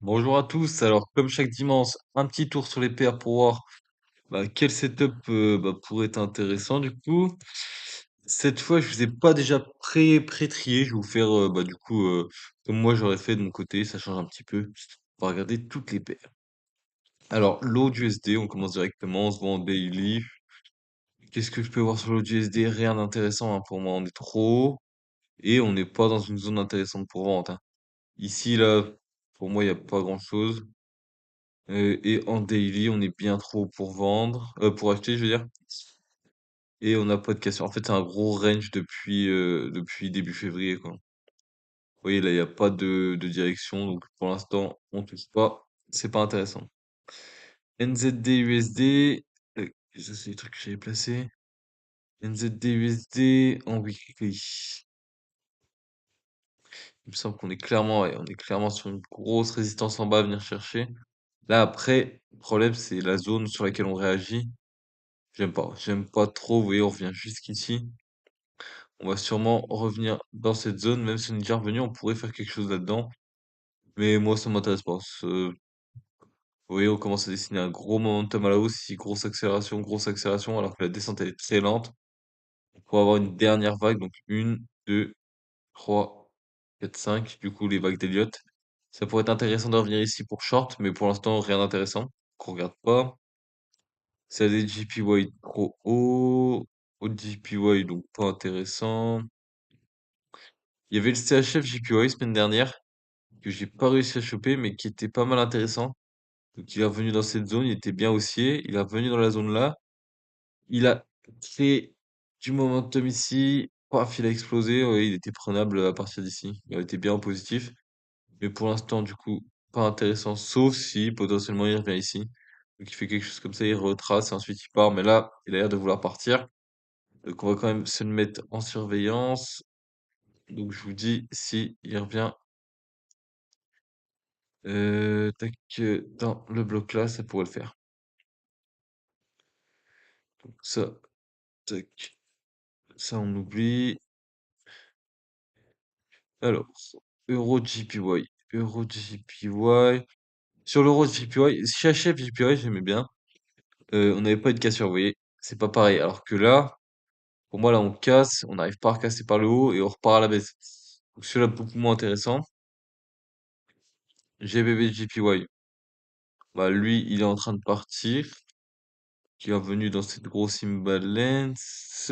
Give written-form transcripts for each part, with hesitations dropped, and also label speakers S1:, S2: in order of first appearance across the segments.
S1: Bonjour à tous. Alors, comme chaque dimanche, un petit tour sur les paires pour voir quel setup pourrait être intéressant. Du coup, cette fois, je vous ai pas déjà pré-trié. Je vais vous faire comme moi j'aurais fait de mon côté. Ça change un petit peu. On va regarder toutes les paires. Alors, l'AUD-USD, on commence directement. On se voit en daily. Qu'est-ce que je peux voir sur l'AUD-USD? Rien d'intéressant hein, pour moi. On est trop haut et on n'est pas dans une zone intéressante pour vente, hein. Ici, là, pour moi, il n'y a pas grand-chose. Et en daily, on est bien trop pour vendre, pour acheter, je veux dire. Et on n'a pas de cassure. En fait, c'est un gros range depuis début février, quoi. Vous voyez, là, il n'y a pas de direction, donc pour l'instant, on touche pas. C'est pas intéressant. NZD, USD, ça c'est les trucs que j'avais placés. NZD, USD en weekly. Il me semble qu'on est clairement, ouais, on est clairement sur une grosse résistance en bas à venir chercher. Là, après, le problème, c'est la zone sur laquelle on réagit. J'aime pas trop, vous voyez, on revient jusqu'ici. On va sûrement revenir dans cette zone, même si on est déjà revenu, on pourrait faire quelque chose là-dedans. Mais moi, ça m'intéresse pas. Vous voyez, on commence à dessiner un gros momentum à la hausse, ici, grosse accélération, alors que la descente, elle est très lente. On pourrait avoir une dernière vague, donc une, deux, trois, quatre, cinq, du coup, les vagues d'Elliott. Ça pourrait être intéressant de revenir ici pour short, mais pour l'instant, rien d'intéressant. Qu'on regarde pas. C'est des JPY trop haut. Haut JPY, donc pas intéressant. Il y avait le CHF JPY semaine dernière, que j'ai pas réussi à choper, mais qui était pas mal intéressant. Donc il est revenu dans cette zone, il était bien haussier, il est revenu dans la zone là. Il a créé du momentum ici, paf, il a explosé, ouais, il était prenable à partir d'ici. Il a été bien en positif. Mais pour l'instant, du coup, pas intéressant, sauf si potentiellement il revient ici. Donc il fait quelque chose comme ça, il retrace et ensuite il part. Mais là, il a l'air de vouloir partir. Donc on va quand même se le mettre en surveillance. Donc je vous dis, si il revient tac, dans le bloc là, ça pourrait le faire. Donc ça, tac, ça on oublie. Alors, Euro JPY, Euro JPY. Sur l'Euro JPY, CHF JPY, j'aimais bien. On n'avait pas eu de cassure, vous voyez. C'est pas pareil. Alors que là, pour moi, là, on casse, on n'arrive pas à recasser par le haut et on repart à la baisse. Donc celui-là, beaucoup moins intéressant. GBB JPY. Bah, lui, il est en train de partir. Qui est revenu dans cette grosse imbalance.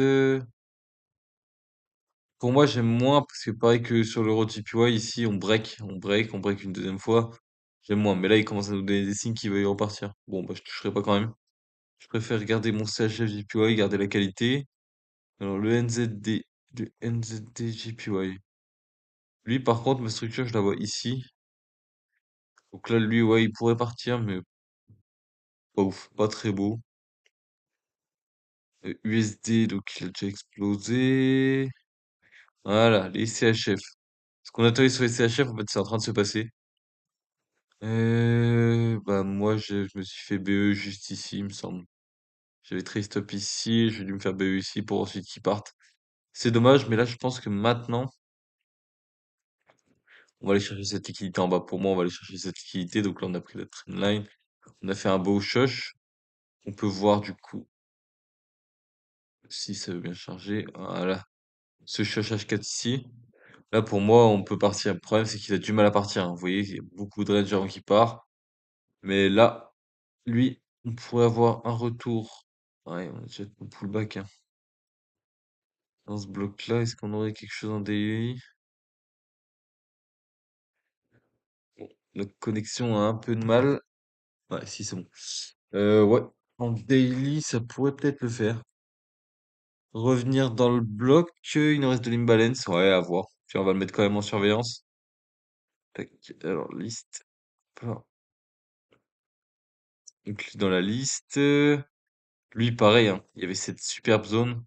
S1: Pour moi, j'aime moins parce que pareil que sur l'Euro JPY, ici, on break une deuxième fois. J'aime moins. Mais là, il commence à nous donner des signes qu'il va y repartir. Bon, bah, je toucherai pas quand même. Je préfère garder mon CHF JPY, garder la qualité. Alors, le NZD JPY. Lui, par contre, ma structure, je la vois ici. Donc là, lui, ouais, il pourrait partir, mais pas ouf, pas très beau. USD, donc il a déjà explosé. Voilà, les CHF. Ce qu'on attendait sur les CHF, en fait, c'est en train de se passer. Moi, je me suis fait BE juste ici, il me semble. J'avais trade stop ici, j'ai dû me faire BE ici pour ensuite qu'ils partent. C'est dommage, mais là, je pense que maintenant, on va aller chercher cette liquidité en bas. Pour moi, on va aller chercher cette liquidité. Donc là, on a pris la trendline. On a fait un beau shush. On peut voir du coup si ça veut bien charger. Voilà. Ce shush H4 ici. Là, pour moi, on peut partir. Le problème, c'est qu'il a du mal à partir, hein. Vous voyez, il y a beaucoup de range avant qu'il part. Mais là, lui, on pourrait avoir un retour. Ouais, on a déjà tout pullback, hein. Dans ce bloc-là, est-ce qu'on aurait quelque chose en DI? Bon, notre connexion a un peu de mal. Ouais, si, c'est bon. Ouais. En daily, ça pourrait peut-être le faire. Revenir dans le bloc, il nous reste de l'imbalance. Ouais, à voir. Puis on va le mettre quand même en surveillance. Tac. Alors, liste. Voilà. Donc, lui, dans la liste. Lui, pareil, hein. Il y avait cette superbe zone.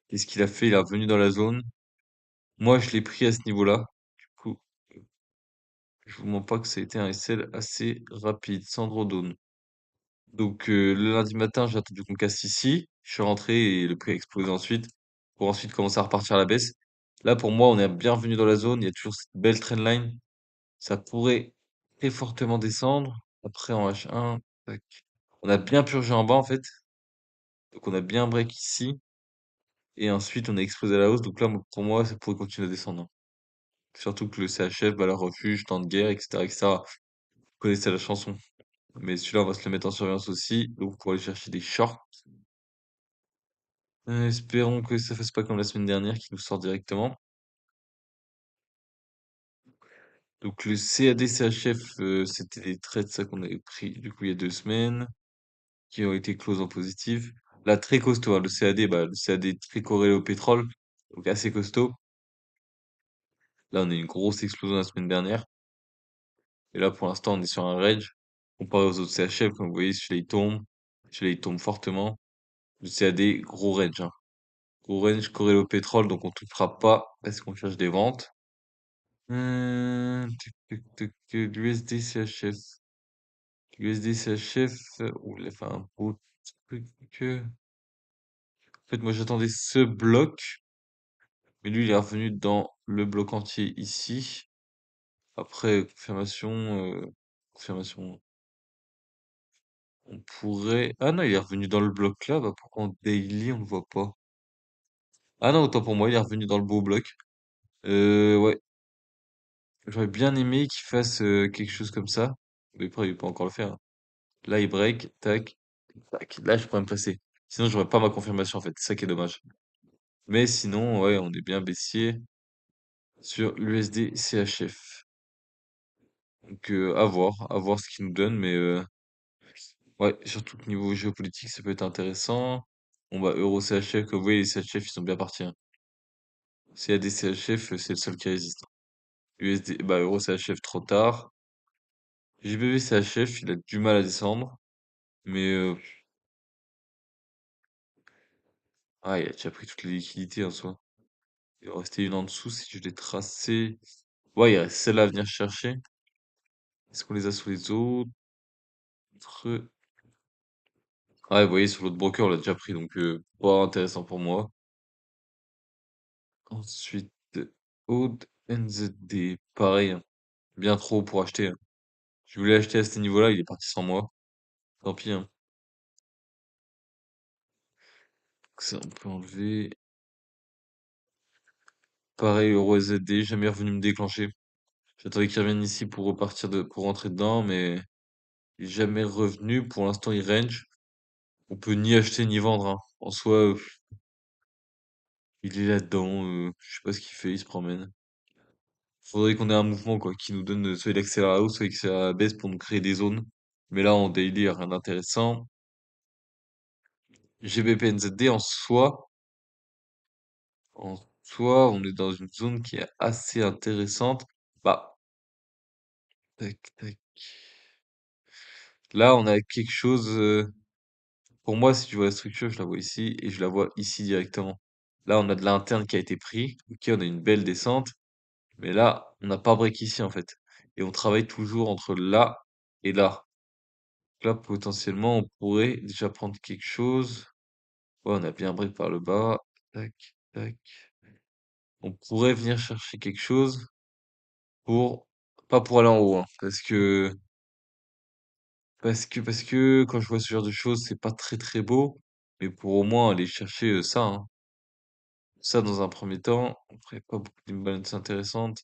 S1: Qu'est-ce qu'il a fait? Il est revenu dans la zone. Moi, je l'ai pris à ce niveau-là. Du coup, je vous mens pas que ça a été un SL assez rapide, sans drawdown. Donc, le lundi matin, j'ai attendu qu'on casse ici. Je suis rentré et le prix a explosé ensuite. Pour ensuite commencer à repartir à la baisse. Là, pour moi, on est bien revenu dans la zone. Il y a toujours cette belle trendline. Ça pourrait très fortement descendre. Après, en H1, tac. On a bien purgé en bas, en fait. Donc, on a bien break ici. Et ensuite, on a explosé à la hausse. Donc là, pour moi, ça pourrait continuer à descendre, hein. Surtout que le CHF, bah, la refuge, temps de guerre, etc., etc. Vous connaissez la chanson. Mais celui-là, on va se le mettre en surveillance aussi. Donc, pour aller chercher des shorts. Espérons que ça fasse pas comme la semaine dernière, qui nous sort directement. Donc, le CAD, CHF, c'était des trades, ça, qu'on avait pris, du coup, il y a 2 semaines, qui ont été close en positif. Là, très costaud, hein, le CAD, bah, le CAD très corrélé au pétrole. Donc, assez costaud. Là, on a une grosse explosion la semaine dernière. Et là, pour l'instant, on est sur un range. Comparé aux autres CHF, comme vous voyez, celui-là, il tombe. Celui-là, il tombe fortement. Le CAD, gros range, hein. Gros range corrélé au pétrole, donc on touchera pas parce qu'on cherche des ventes. Tuk, tuk, tuk, l'USD CHF. L'USD CHF, ouh, il a fait un beau truc. En fait, moi, j'attendais ce bloc, mais lui, il est revenu dans le bloc entier ici. Après, confirmation, on pourrait... Ah non, il est revenu dans le bloc là, bah pourquoi en daily on le voit pas? Ah non, autant pour moi, il est revenu dans le beau bloc. Ouais, j'aurais bien aimé qu'il fasse quelque chose comme ça, mais après, il peut encore le faire, hein. Là, il break, tac, tac. Là, je pourrais me placer. Sinon, j'aurais pas ma confirmation en fait, c'est ça qui est dommage. Mais sinon, ouais, on est bien baissier sur l'USD CHF. Donc, à voir ce qu'il nous donne, mais ouais, surtout que niveau géopolitique, ça peut être intéressant. Bon, bah, Euro CHF, comme vous voyez, les CHF, ils sont bien partis, hein. CAD CHF, c'est le seul qui résiste, hein. USD, bah, Euro CHF, trop tard. JBV CHF, il a du mal à descendre, mais ah, il a déjà pris toutes les liquidités en soi. Il en restait une en dessous si je l'ai tracé. Ouais, il reste celle-là à venir chercher. Est-ce qu'on les a sous les autres? Ouais, vous voyez, sur l'autre broker, on l'a déjà pris, donc pas intéressant pour moi. Ensuite, Aude NZD, pareil, hein. Bien trop pour acheter, hein. Je voulais acheter à ce niveau-là, il est parti sans moi. Tant pis, hein. Ça, on peut enlever. Pareil, Euro SZD, jamais revenu me déclencher. J'attendais qu'il revienne ici pour pour rentrer dedans, mais il est jamais revenu. Pour l'instant, il range. On peut ni acheter ni vendre, hein. En soi, il est là-dedans. Je sais pas ce qu'il fait, il se promène. Faudrait qu'on ait un mouvement, quoi, qui nous donne soit il accélère à la hausse, soit il accélère à la baisse pour nous créer des zones. Mais là, en daily, y a rien d'intéressant. GBP NZD en soi, on est dans une zone qui est assez intéressante. Bah, tac, tac. Là, on a quelque chose. Pour moi, si tu vois la structure, je la vois ici et je la vois ici directement. Là, on a de l'interne qui a été pris. Ok, on a une belle descente. Mais là, on n'a pas break ici, en fait. Et on travaille toujours entre là et là. Là, potentiellement, on pourrait déjà prendre quelque chose. Ouais, on a bien break par le bas. Tac, tac. On pourrait venir chercher quelque chose pour, pas pour aller en haut, hein, parce que quand je vois ce genre de choses, c'est pas très très beau. Mais pour au moins aller chercher ça, hein. Ça dans un premier temps. On ferait pas beaucoup d'imbalances intéressantes.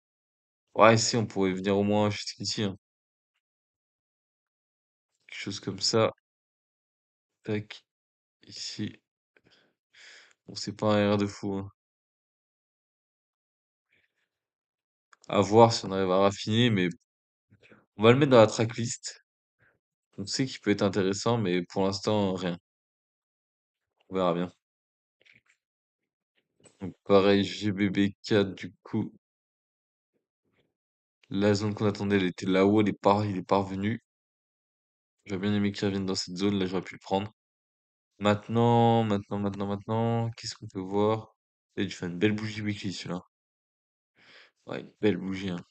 S1: Ouais, si, on pourrait venir au moins jusqu'ici, hein. Quelque chose comme ça. Tac, ici. Bon, c'est pas un R de fou, hein. À voir si on arrive à raffiner, mais on va le mettre dans la tracklist. On sait qu'il peut être intéressant, mais pour l'instant, rien. On verra bien. Donc pareil, GBB4, du coup, la zone qu'on attendait, elle était là-haut, il est pas revenu. J'aurais bien aimé qu'il revienne dans cette zone, là j'aurais pu le prendre. Maintenant, qu'est-ce qu'on peut voir? Et tu fais une belle bougie weekly celui-là. Ouais, une belle bougie, hein.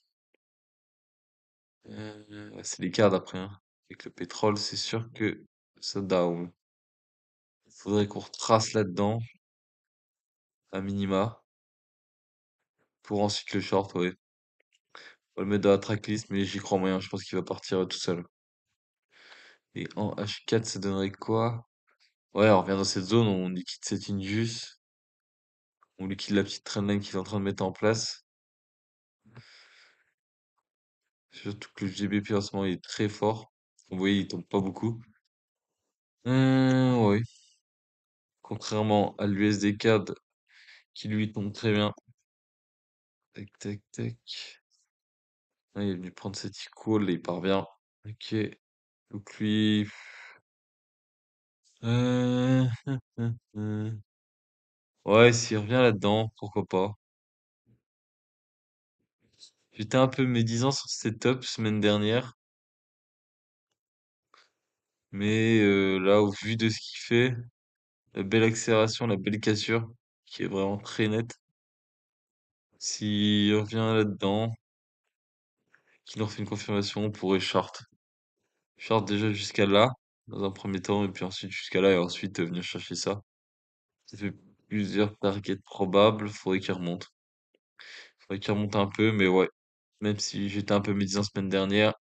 S1: Ouais, c'est les cartes après, hein. Avec le pétrole, c'est sûr que ça down. Faudrait qu'on retrace là-dedans, à minima, pour ensuite le short, ouais. On va le mettre dans la tracklist, mais j'y crois moyen. Je pense qu'il va partir tout seul. Et en H4, ça donnerait quoi? Ouais, on revient dans cette zone, on liquide cet Injus, on liquide la petite trendline qu'il est en train de mettre en place. Surtout que le GBP en ce moment il est très fort. Vous voyez, il tombe pas beaucoup. Oui. Contrairement à l'USD-CAD qui lui tombe très bien. Tac, tac, tac. Ah, il est venu prendre cet equal et il part bien. Ok. Donc lui. Euh... Ouais, s'il revient là-dedans, pourquoi pas. J'étais un peu médisant sur ce setup semaine dernière, mais là, au vu de ce qu'il fait, la belle accélération, la belle cassure, qui est vraiment très nette. S'il revient là-dedans, qu'il leur fait une confirmation, on pourrait short. Short déjà jusqu'à là, dans un premier temps, et puis ensuite jusqu'à là, et ensuite venir chercher ça. Ça fait plusieurs targets probables, Faudrait qu'il remonte un peu, mais ouais. Même si j'étais un peu médisant semaine dernière,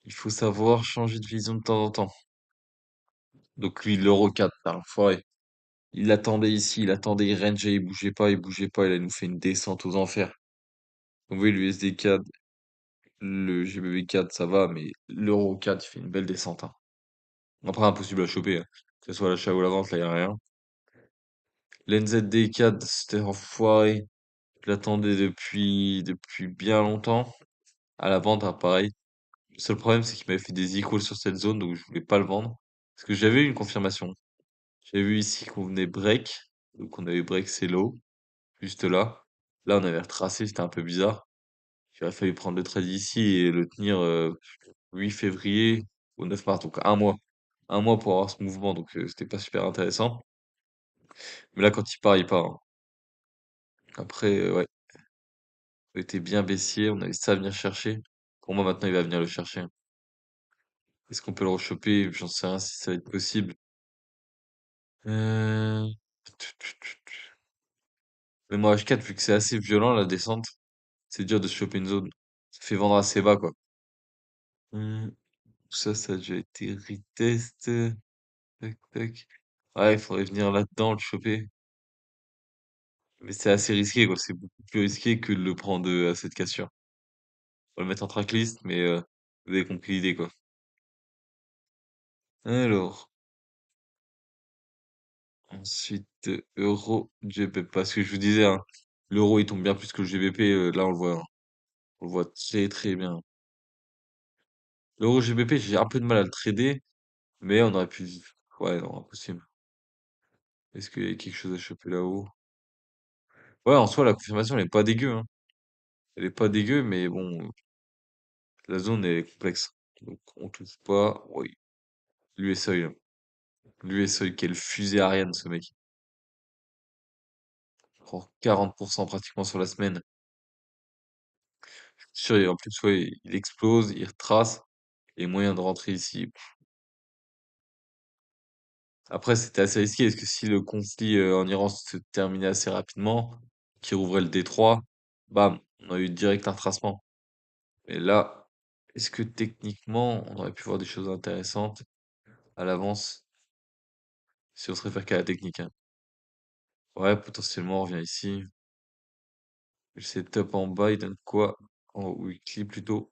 S1: il faut savoir changer de vision de temps en temps. Donc lui, l'Euro 4, c'est un enfoiré. Il l'attendait ici, il attendait, il rangeait, il bougeait pas, il nous fait une descente aux enfers. Vous voyez, l'USD 4, le GBP 4, ça va, mais l'Euro 4, il fait une belle descente, hein. Après, impossible à choper, hein. Que ce soit l'achat ou la vente, là, y a rien. L'NZD 4, c'était enfoiré. Je l'attendais depuis bien longtemps. À la vente, hein, pareil. Le seul problème, c'est qu'il m'avait fait des equals sur cette zone, donc je voulais pas le vendre. Parce que j'avais eu une confirmation. J'avais vu ici qu'on venait break. Donc on avait break c'est low, juste là. Là, on avait retracé, c'était un peu bizarre. Il aurait fallu prendre le trade ici et le tenir 8 février au 9 mars, donc un mois. Un mois pour avoir ce mouvement, donc c'était pas super intéressant. Mais là, quand il part, il part, hein. Après, ouais, on était bien baissier, on avait ça à venir chercher. Pour moi, maintenant, il va venir le chercher, hein. Est-ce qu'on peut le rechoper? J'en sais rien si ça va être possible. Euh... Mais moi, H4, vu que c'est assez violent, la descente, c'est dur de se choper une zone. Ça fait vendre assez bas, quoi. Tout ça, ça a déjà été retest. Tac, tac. Ouais, il faudrait venir là-dedans, le choper. Mais c'est assez risqué, quoi. C'est beaucoup plus risqué que de le prendre à cette cassure. On va le mettre en tracklist, mais vous avez compris l'idée, quoi. Alors, ensuite, euro, GBP. Parce que je vous disais, hein, l'euro, il tombe bien plus que le GBP. Là, on le voit, hein. On le voit très, très bien. L'euro GBP, j'ai un peu de mal à le trader, mais on aurait pu... Ouais, non, impossible. Est-ce qu'il y a quelque chose à choper là-haut? Ouais, en soi, la confirmation, elle est pas dégueu, hein. Elle est pas dégueu, mais bon, la zone est complexe. Donc, on touche pas. Oui, l'USOI, là. L'USOI, quelle fusée Ariane, ce mec. Il prend 40% pratiquement sur la semaine. Sûr, et en plus, ouais, il explose, il retrace. Et moyen de rentrer ici. Après, c'était assez risqué, parce que si le conflit en Iran se terminait assez rapidement, qui rouvrait le détroit, bam, on a eu direct un retracement. Mais là, est-ce que techniquement, on aurait pu voir des choses intéressantes à l'avance si on se réfère qu'à la technique, hein? Ouais, potentiellement, on revient ici. Le setup en bas, il donne quoi? En weekly plutôt.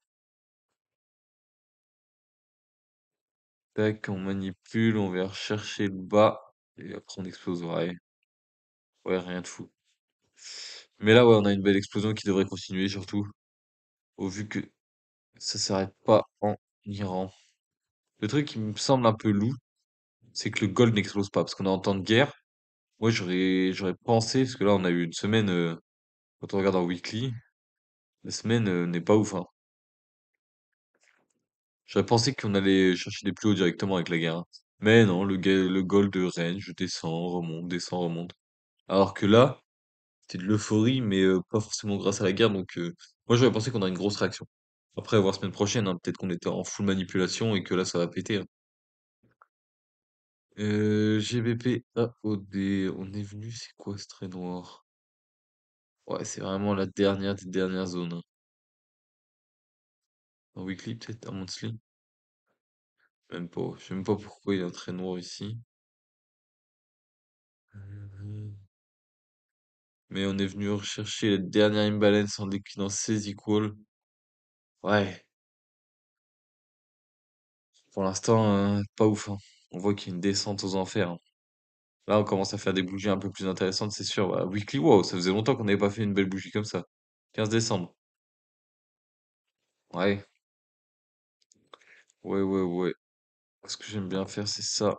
S1: Tac, on manipule, on vient rechercher le bas. Et après, on explose. Ouais, ouais, rien de fou. Mais là, ouais, on a une belle explosion qui devrait continuer, surtout. Au vu que ça s'arrête pas en Iran. Le truc qui me semble un peu loup, c'est que le gold n'explose pas. Parce qu'on est en temps de guerre. Moi, j'aurais pensé, parce que là, on a eu une semaine, quand on regarde en weekly, la semaine n'est pas ouf, hein. J'aurais pensé qu'on allait chercher des plus hauts directement avec la guerre, hein. Mais non, le gold range descend, remonte, descend, remonte. Alors que là, c'était de l'euphorie, mais pas forcément grâce à la guerre. Donc, moi, j'aurais pensé qu'on a une grosse réaction. Après, à voir semaine prochaine, hein, peut-être qu'on était en full manipulation et que là, ça va péter, hein. GBP AOD, on est venu, c'est quoi ce trait noir? Ouais, c'est vraiment la dernière des dernières zones, hein. Un weekly peut-être, un monthly? Même pas. Je sais même pas pourquoi il y a un trait noir ici. Mhm. Mais on est venu rechercher la dernière imbalance en déclinant 16 equals. Ouais, pour l'instant, pas ouf, hein. On voit qu'il y a une descente aux enfers, hein. Là, on commence à faire des bougies un peu plus intéressantes, c'est sûr. Bah, weekly, wow, ça faisait longtemps qu'on n'avait pas fait une belle bougie comme ça. 15 décembre. Ouais, ouais. Ce que j'aime bien faire, c'est ça.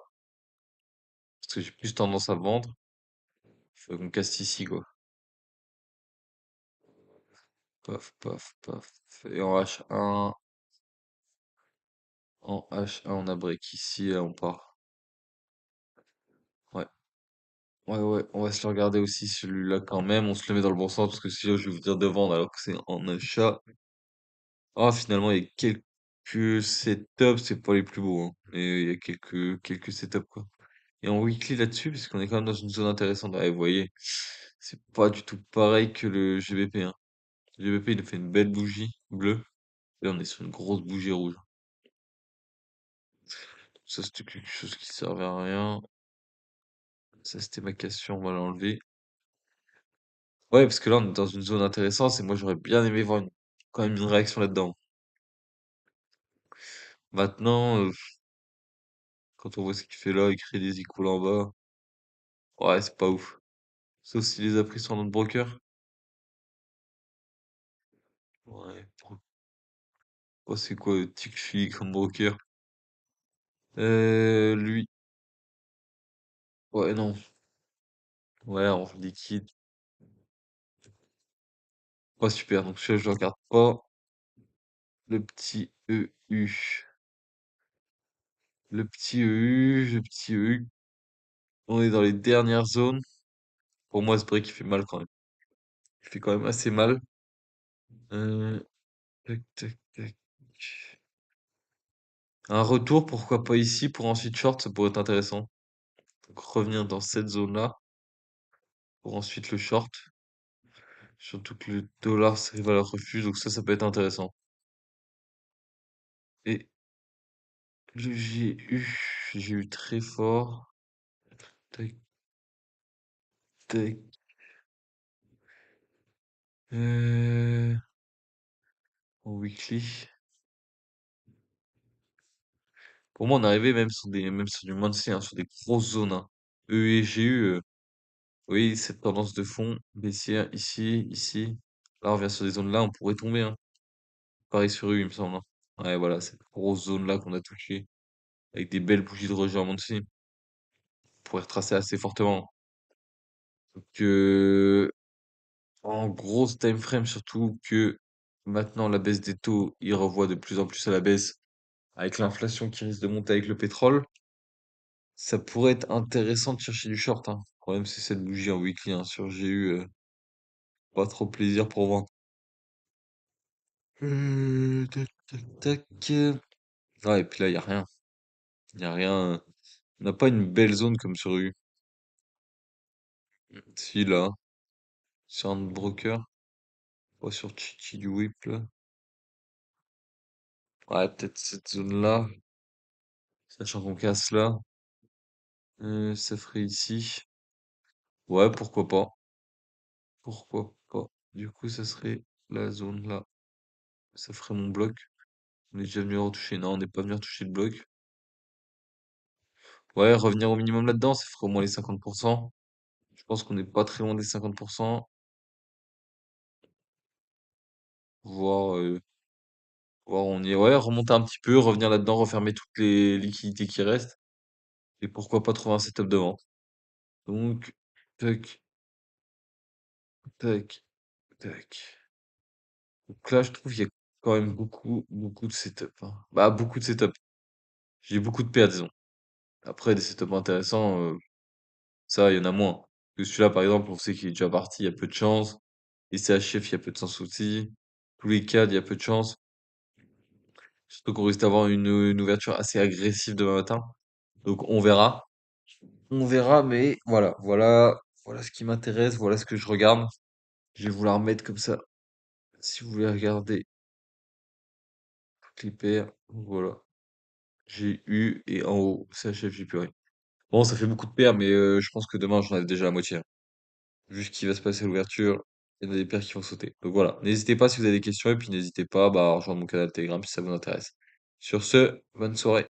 S1: Parce que j'ai plus tendance à vendre. Faut qu'on casse ici, quoi. Paf. Et en H1, on a break ici, et on part. Ouais, ouais. On va se le regarder aussi, celui-là, quand même. On se le met dans le bon sens, parce que sinon, je vais vous dire de vendre, alors que c'est en achat. Ah, finalement, il y a quelques setups, c'est pas les plus beaux, hein. Mais il y a quelques setups, quoi. Et en weekly là-dessus, parce qu'on est quand même dans une zone intéressante. Ouais, vous voyez, c'est pas du tout pareil que le GBP, hein. Le GBP, il a fait une belle bougie bleue. Là, on est sur une grosse bougie rouge. Ça, c'était quelque chose qui servait à rien. Ça, c'était ma question, on va l'enlever. Ouais, parce que là, on est dans une zone intéressante et moi, j'aurais bien aimé voir quand même une réaction là-dedans. Maintenant, quand on voit ce qu'il fait là, il crée des icônes en bas. Ouais, c'est pas ouf. Sauf s'il les a pris sur notre broker. Ouais, c'est quoi, Tickfly comme broker? Lui. Ouais, non. Ouais, en liquide. Ouais, super. Donc, celui-là, je le regarde pas. Le petit EU. Le petit EU. On est dans les dernières zones. Pour moi, ce break, il fait mal quand même. Il fait quand même assez mal. Euh, tac. Un retour, pourquoi pas ici, pour ensuite short, ça pourrait être intéressant. Donc, revenir dans cette zone-là, pour ensuite le short. Surtout que le dollar, c'est valeur refuge, donc ça peut être intéressant. Et le j'ai eu très fort. Tac, tac. Euh, en weekly. Pour moi, on arrivait même sur du monthly, hein, sur des grosses zones, hein. Et j'ai eu, oui, cette tendance de fond baissière ici. Là, on revient sur des zones là, on pourrait tomber, hein. Pareil sur eux, il me semble, hein. Ouais, voilà, cette grosse zone-là qu'on a touchée, avec des belles bougies de rejet en monthly, on pourrait retracer assez fortement. Donc, en grosse time frame, surtout que maintenant la baisse des taux, il revoit de plus en plus à la baisse, avec l'inflation qui risque de monter avec le pétrole. Ça pourrait être intéressant de chercher du short, hein. Le problème, c'est cette bougie en weekly, hein, sur GU, pas trop plaisir pour vendre. Tac. Ouais, et puis là, il y a rien. Il y a rien. On n'a pas une belle zone comme sur U. Si, là, sur un broker, pas sur Chichi du Whip, là. Ouais, peut-être cette zone-là, sachant qu'on casse là. Ça ferait ici. Ouais, pourquoi pas. Pourquoi pas. Du coup, ça serait la zone là. Ça ferait mon bloc. On est déjà venu retoucher. Non, on n'est pas venu retoucher le bloc. Ouais, revenir au minimum là-dedans, ça ferait au moins les 50%. Je pense qu'on n'est pas très loin des 50%. Voir, voir où on y est. Ouais, remonter un petit peu, revenir là-dedans, refermer toutes les liquidités qui restent. Et pourquoi pas trouver un setup de vente. Donc, tac, tac, tac. Donc là, je trouve qu'il y a quand même beaucoup de setup, hein. Bah, beaucoup de setup. J'ai beaucoup de paires, disons. Après, des setups intéressants, ça, il y en a moins. Que celui-là, par exemple, on sait qu'il est déjà parti, il y a peu de chance. Et CHF, il y a peu de sens aussi. Tous les cadres, il y a peu de chance. Surtout qu'on risque d'avoir une ouverture assez agressive demain matin. Donc, on verra. On verra, mais voilà ce qui m'intéresse, voilà ce que je regarde. Je vais vous la remettre comme ça. Si vous voulez regarder Clipper, voilà. J'ai eu et en haut, CHF, j'ai plus rien. Bon, ça fait beaucoup de paires, mais je pense que demain, j'en ai déjà la moitié, hein. Vu ce qui va se passer à l'ouverture, il y en a des paires qui vont sauter. Donc voilà, n'hésitez pas si vous avez des questions et puis n'hésitez pas bah, à rejoindre mon canal Telegram si ça vous intéresse. Sur ce, bonne soirée.